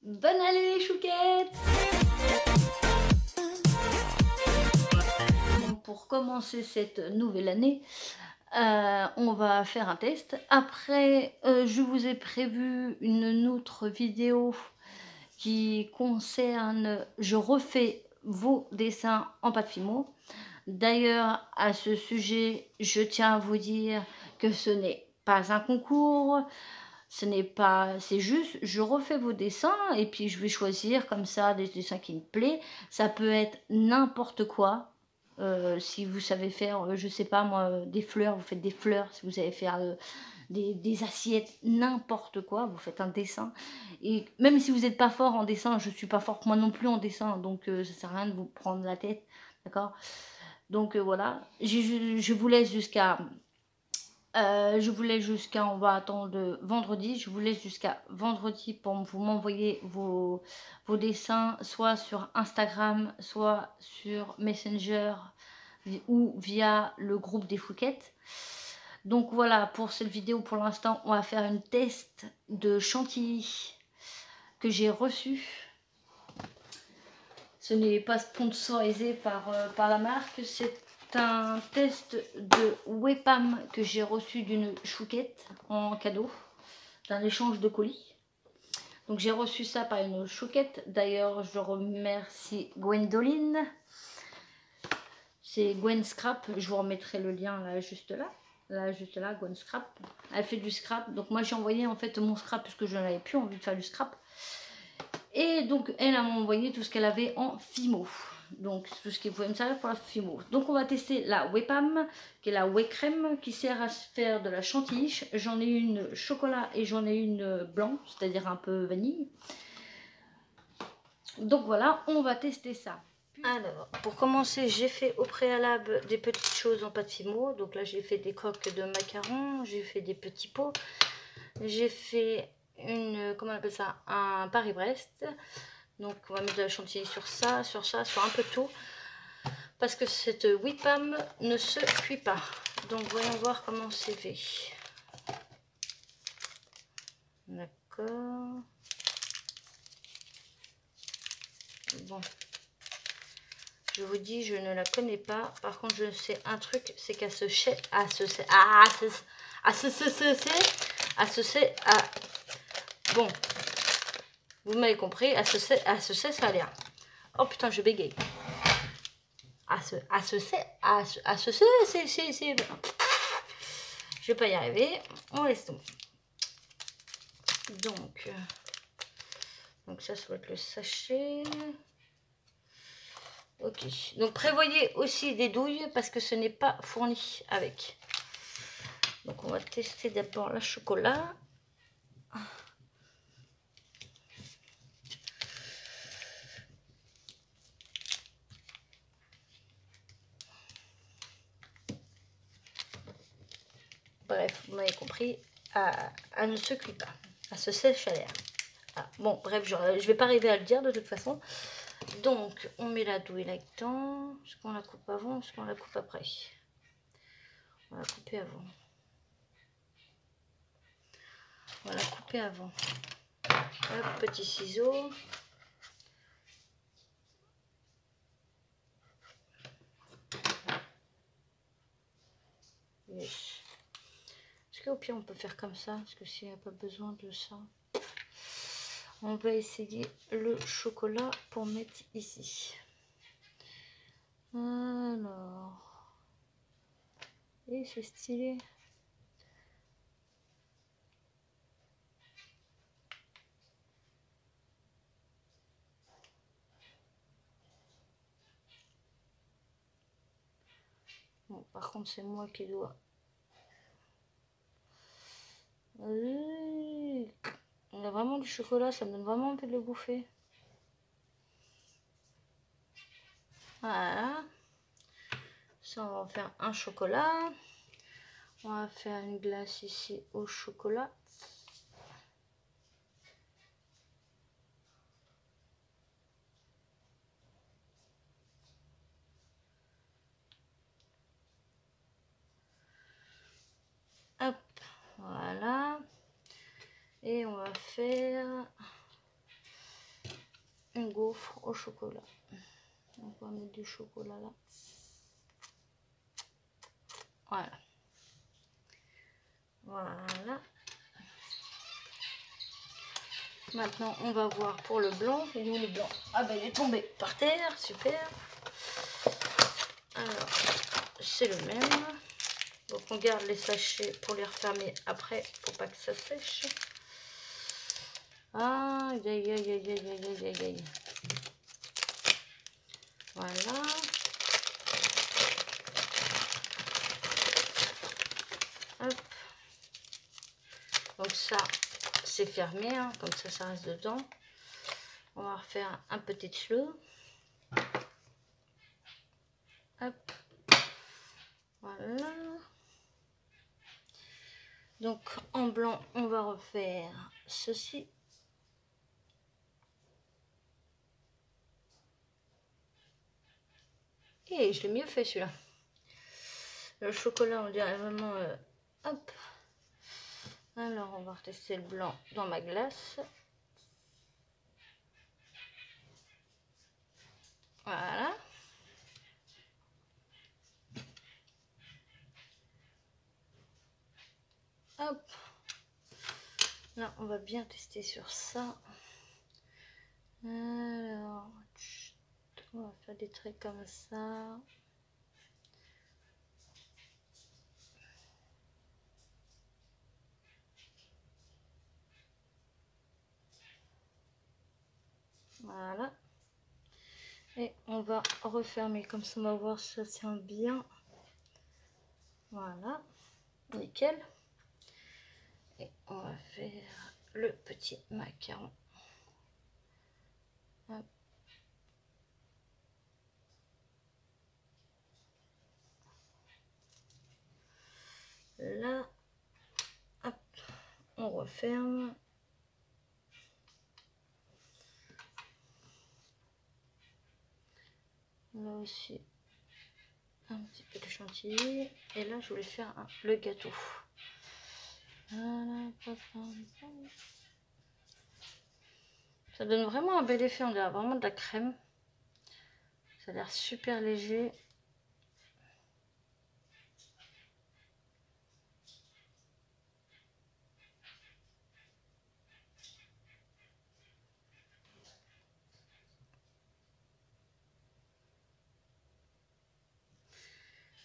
Bonne année les chouquettes. Donc, pour commencer cette nouvelle année, on va faire un test. Après, je vous ai prévu une autre vidéo qui concerne je refais vos dessins en pâte Fimo. D'ailleurs, à ce sujet, je tiens à vous dire que ce n'est pas un concours, ce n'est pas, c'est juste, je refais vos dessins et puis je vais choisir comme ça des dessins qui me plaisent. Ça peut être n'importe quoi. Si vous savez faire, je sais pas moi, des fleurs, vous faites des fleurs. Si vous savez faire des assiettes, n'importe quoi, vous faites un dessin. Et même si vous n'êtes pas fort en dessin, je suis pas forte moi non plus en dessin, donc ça sert à rien de vous prendre la tête, d'accord? Donc voilà, je vous laisse jusqu'à on va attendre vendredi, je vous laisse jusqu'à vendredi pour vous m'envoyer vos dessins, soit sur Instagram, soit sur Messenger ou via le groupe des Fouquettes. Donc voilà, pour cette vidéo, pour l'instant, on va faire une test de chantilly que j'ai reçu. Ce n'est pas sponsorisé par la marque, c'est un test de Wepam que j'ai reçu d'une chouquette en cadeau, d'un échange de colis. Donc j'ai reçu ça par une chouquette. D'ailleurs, je remercie Gwendoline. C'est Gwen Scrap, je vous remettrai le lien là, juste là, Gwen Scrap. Elle fait du scrap, donc moi j'ai envoyé en fait mon scrap puisque je n'avais plus envie de faire du scrap. Et donc elle a envoyé tout ce qu'elle avait en Fimo. Donc tout ce qu'il pouvait me servir pour la Fimo. Donc on va tester la Wepam, qui est la Wecrème, qui sert à faire de la chantilly. J'en ai une chocolat et j'en ai une blanc, c'est-à-dire un peu vanille. Donc voilà, on va tester ça. Alors, pour commencer, j'ai fait au préalable des petites choses en pâte Fimo. Donc là, j'ai fait des coques de macarons, j'ai fait des petits pots, j'ai fait une, comment on appelle ça, un Paris-Brest. Donc on va mettre de la chantilly sur ça, sur un peu tout. Parce que cette Wepam ne se cuit pas. Donc voyons voir comment c'est fait. D'accord. Bon. Je vous dis, je ne la connais pas. Par contre, je sais un truc, c'est qu'à ce bon, vous m'avez compris, à ce ça a l'air. Oh putain, je bégaye. Je vais pas y arriver. On laisse tomber. Donc ça doit être le sachet. Ok. Donc prévoyez aussi des douilles parce que ce n'est pas fourni avec. Donc on va tester d'abord la chocolat. Bref, vous m'avez compris, elle ne se cuit pas, elle se sèche à l'air. Ah, bon, bref, je ne vais pas arriver à le dire de toute façon. Donc, on met la douille là-dedans. Est-ce qu'on la coupe avant ou est-ce qu'on la coupe après? On va la couper avant. On va la couper avant. Hop, petit ciseau. Yes. Est-ce qu'au pire on peut faire comme ça? Parce que s'il n'y a pas besoin de ça. On va essayer le chocolat pour mettre ici. Alors. Et c'est stylé. Bon, par contre, c'est moi qui dois. On a vraiment du chocolat, ça me donne vraiment envie de le bouffer. Voilà. Ça, on va en faire un chocolat. On va faire une glace ici au chocolat. Hop, voilà. Et on va faire gaufre au chocolat. Donc on va mettre du chocolat là. Voilà. Voilà. Maintenant, on va voir pour le blanc. Il est où le blanc? Ah ben il est tombé par terre, super. Alors, c'est le même. Donc on garde les sachets pour les refermer après, pour pas que ça sèche. Aïe, aïe, aïe, aïe, aïe, aïe, aïe, aïe. Voilà. Hop. Donc ça, c'est fermé, hein, comme ça reste dedans. On va refaire un petit slow. Hop. Voilà. Donc en blanc, on va refaire ceci. Et je l'ai mieux fait celui-là. Le chocolat, on dirait vraiment... hop. Alors, on va retester le blanc dans ma glace. Voilà. Hop. Là, on va bien tester sur ça. Alors, on va faire des traits comme ça. Voilà. Et on va refermer comme ça, on va voir si ça tient bien. Voilà. Nickel. Et on va faire le petit macaron. Hop. Là, hop, on referme. Là aussi, un petit peu de chantilly. Et là, je voulais faire le gâteau. Voilà. Ça donne vraiment un bel effet, on dirait vraiment de la crème. Ça a l'air super léger.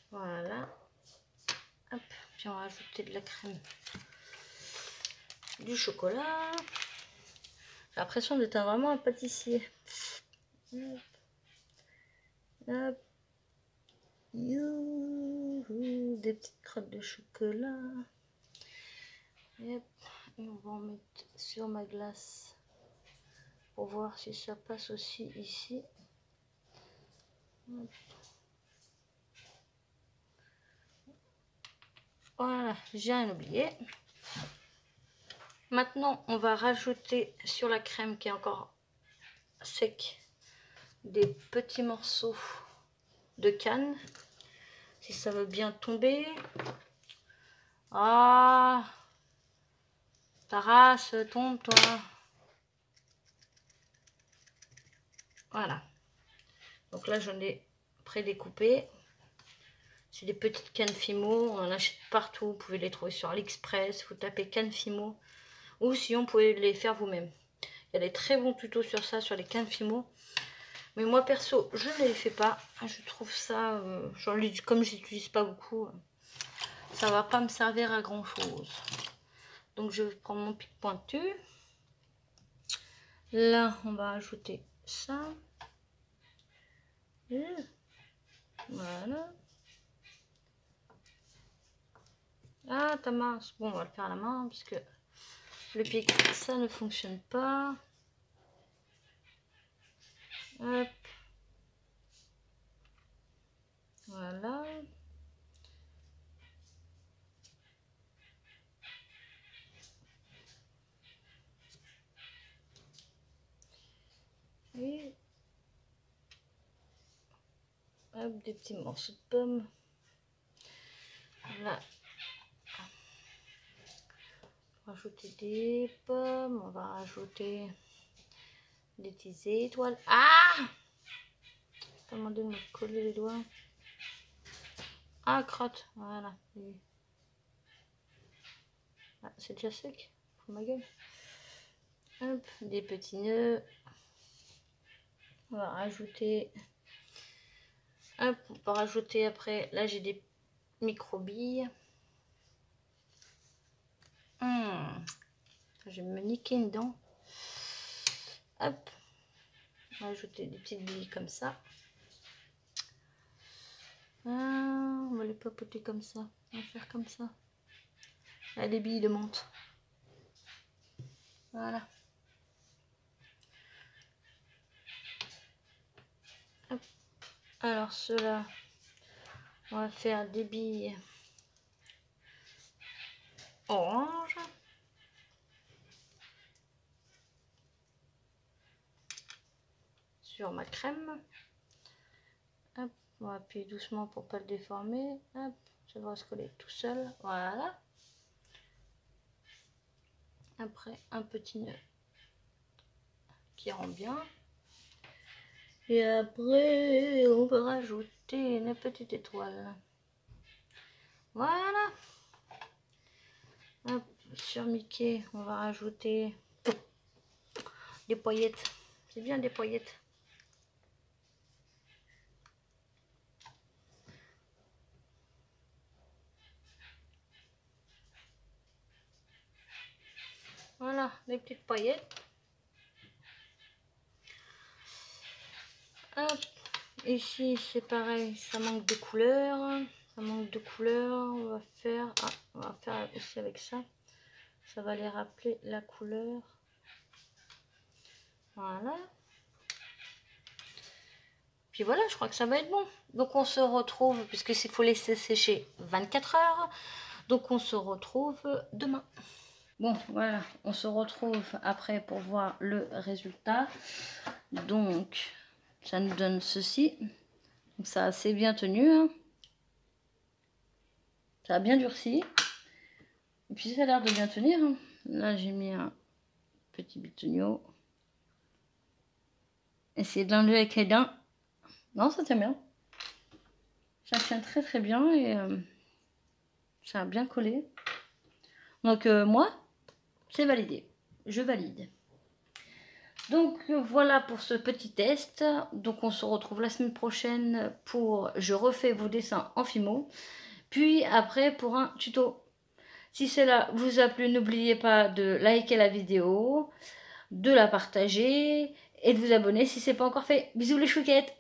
Voilà. Hop. Puis on va ajouter de la crème. Du chocolat. J'ai l'impression d'être vraiment un pâtissier. Hop. Hop. Youhou. Des petites crottes de chocolat. Hop. Et on va en mettre sur ma glace pour voir si ça passe aussi ici. Hop. Voilà, j'ai rien oublié. Maintenant, on va rajouter sur la crème qui est encore sec des petits morceaux de canne. Si ça veut bien tomber. Ah, ta race, tombe toi. Voilà. Donc là, j'en ai pré-découpé. C'est des petites cannes Fimo. On en achète partout. Vous pouvez les trouver sur AliExpress. Vous tapez cannes Fimo. Ou sinon, vous pouvez les faire vous-même. Il y a des très bons tutos sur ça, sur les cannes Fimo. Mais moi, perso, je ne les fais pas. Je trouve ça... comme je n'utilise pas beaucoup, ça va pas me servir à grand-chose. Donc, je vais prendre mon pic pointu. Là, on va ajouter ça. Voilà. Ah, ta mince. Bon, on va le faire à la main parce que le pic, ça ne fonctionne pas. Hop. Voilà. Et hop, des petits morceaux de pommes. Là. On va rajouter des pommes. On va rajouter des petites étoiles. Ah! Pas demandé de me coller les doigts. Ah, crotte, voilà. Ah, c'est déjà sec, pour ma gueule. Hop, des petits nœuds. On va rajouter. Hop, on va rajouter après. Là, j'ai des micro-billes. Je vais me niquer une dent. Hop, on va ajouter des petites billes comme ça. Ah, on va les papoter comme ça. On va faire comme ça. Là, des billes de menthe. Voilà. Hop. Alors, ceux-là, on va faire des billes orange. Sur ma crème. Hop, on va appuyer doucement pour pas le déformer. Hop, ça va se coller tout seul. Voilà. Après, un petit nœud qui rend bien. Et après, on va rajouter une petite étoile. Voilà. Hop, sur Mickey, on va rajouter des paillettes. C'est bien des paillettes. Voilà, des petites paillettes. Hop, ici c'est pareil, ça manque de couleur. Ça manque de couleur. On va faire, on va faire aussi avec ça. Ça va les rappeler la couleur. Voilà. Puis voilà, je crois que ça va être bon. Donc on se retrouve, puisque s'il faut laisser sécher 24 heures. Donc on se retrouve demain. Bon, voilà, on se retrouve après pour voir le résultat. Donc, ça nous donne ceci. Donc ça a assez bien tenu. Hein. Ça a bien durci. Et puis ça a l'air de bien tenir. Hein. Là, j'ai mis un petit bitonio. Essayez de l'enlever avec les dents. Non, ça tient bien. Ça tient très très bien et ça a bien collé. Donc moi, c'est validé. Je valide. Donc voilà pour ce petit test. Donc on se retrouve la semaine prochaine pour je refais vos dessins en Fimo. Puis après pour un tuto. Si cela vous a plu, n'oubliez pas de liker la vidéo, de la partager et de vous abonner si ce n'est pas encore fait. Bisous les chouquettes!